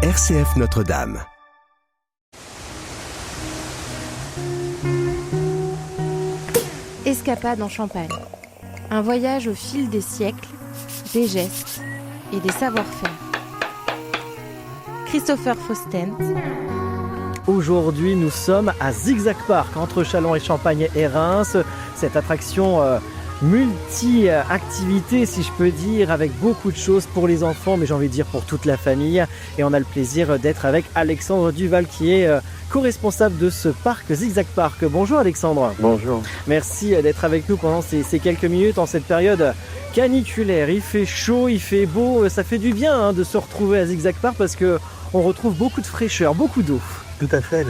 RCF Notre-Dame. Escapade en Champagne. Un voyage au fil des siècles, des gestes et des savoir-faire. Christopher Fausten. Aujourd'hui, nous sommes à Zigzag Park, entre Châlons et Champagne et Reims. Cette attraction multi-activité, si je peux dire, avec beaucoup de choses pour les enfants, mais j'ai envie de dire pour toute la famille. Et on a le plaisir d'être avec Alexandre Duval, qui est co-responsable de ce parc Zigzag Park. Bonjour Alexandre. Bonjour. Merci d'être avec nous pendant ces quelques minutes en cette période caniculaire. Il fait chaud, il fait beau, ça fait du bien de se retrouver à Zigzag Park parce qu'on retrouve beaucoup de fraîcheur, beaucoup d'eau. Tout à fait.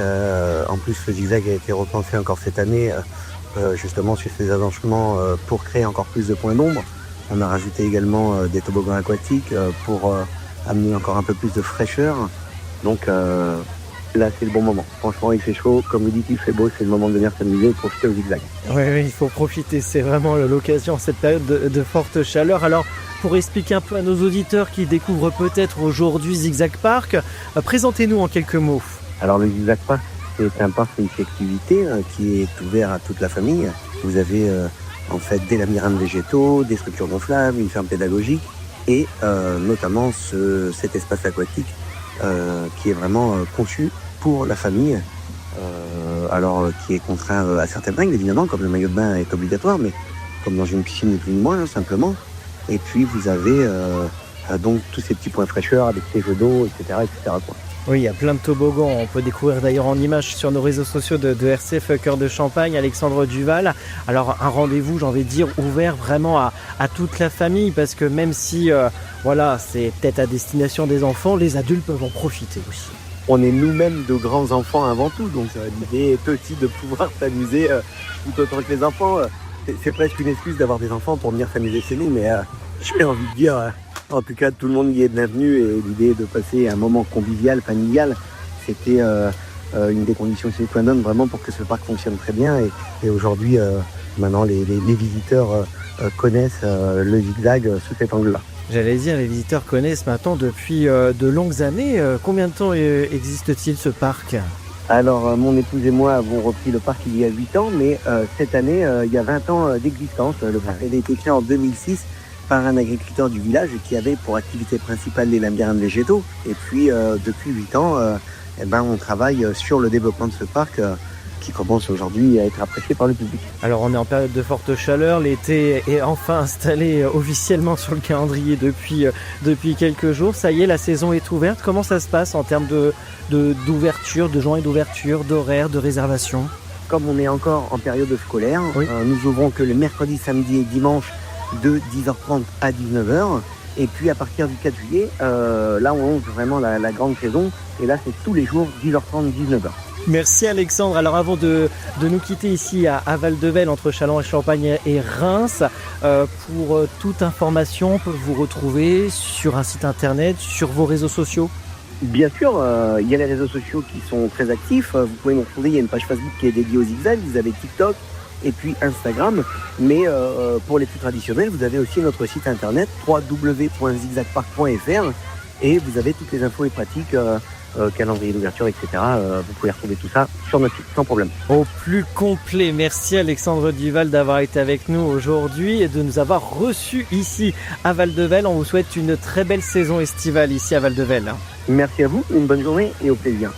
En plus, le zigzag a été repensé encore cette année, justement sur ces agencements pour créer encore plus de points d'ombre. On a rajouté également des toboggans aquatiques pour amener encore un peu plus de fraîcheur. Donc là, c'est le bon moment. Franchement, il fait chaud. Comme vous dites, il fait beau. C'est le moment de venir s'amuser et profiter au zigzag. Oui, il faut profiter. C'est vraiment l'occasion, cette période de forte chaleur. Alors, pour expliquer un peu à nos auditeurs qui découvrent peut-être aujourd'hui Zigzag Park, présentez-nous en quelques mots. Alors le Zigzag Park, c'est un parc, c'est une activité qui est ouvert à toute la famille. Vous avez en fait des labyrinthes végétaux, des structures gonflables, une ferme pédagogique et notamment cet espace aquatique qui est vraiment conçu pour la famille. Qui est contraint à certaines règles évidemment, comme le maillot de bain est obligatoire, mais comme dans une piscine ni plus ni moins simplement. Et puis vous avez donc tous ces petits points fraîcheur avec ces jeux d'eau, etc. quoi. Oui, il y a plein de toboggans. On peut découvrir d'ailleurs en images sur nos réseaux sociaux de RCF Cœur de Champagne, Alexandre Duval. Alors un rendez-vous, j'ai envie de dire, ouvert vraiment à toute la famille, parce que même si c'est peut-être à destination des enfants, les adultes peuvent en profiter aussi. On est nous-mêmes de grands enfants avant tout, donc l'idée est aussi de pouvoir s'amuser tout autant que les enfants. C'est presque une excuse d'avoir des enfants pour venir s'amuser chez nous, mais j'ai envie de dire... En tout cas, tout le monde y est bienvenu et l'idée de passer un moment convivial, familial, c'était une des conditions sine qua non vraiment pour que ce parc fonctionne très bien. Et aujourd'hui, maintenant, les visiteurs connaissent le zigzag sous cet angle-là. J'allais dire, les visiteurs connaissent maintenant depuis de longues années. Combien de temps existe-t-il ce parc ? Alors, mon épouse et moi avons repris le parc il y a 8 ans, mais cette année, il y a 20 ans d'existence. Le parc a été créé en 2006. Par un agriculteur du village qui avait pour activité principale les labyrinthes végétaux. Et puis, depuis 8 ans, on travaille sur le développement de ce parc qui commence aujourd'hui à être apprécié par le public. Alors, on est en période de forte chaleur. L'été est enfin installé officiellement sur le calendrier depuis quelques jours. Ça y est, la saison est ouverte. Comment ça se passe en termes d'ouverture, de journées d'ouverture, d'horaires, de réservation ? Comme on est encore en période scolaire, oui. Nous ouvrons que le mercredi, samedi et dimanche de 10h30 à 19h. Et puis à partir du 4 juillet, là on ouvre vraiment la grande saison. Et là c'est tous les jours 10h30, 19h. Merci Alexandre. Alors avant de nous quitter ici à Val-de-Velle, entre Châlons et Champagne et Reims, pour toute information, on peut vous retrouver sur un site internet, sur vos réseaux sociaux. Bien sûr, il y a les réseaux sociaux qui sont très actifs. Vous pouvez nous retrouver, il y a une page Facebook qui est dédiée au zigzag, vous avez TikTok, et puis Instagram, mais pour les plus traditionnels, vous avez aussi notre site internet www.zigzagpark.fr et vous avez toutes les infos et pratiques, calendrier d'ouverture, etc. Vous pouvez retrouver tout ça sur notre site, sans problème. Au plus complet. Merci Alexandre Duval d'avoir été avec nous aujourd'hui et de nous avoir reçus ici à Val-de-Velle. On vous souhaite une très belle saison estivale ici à Val-de-Velle. Merci à vous, une bonne journée et au plaisir.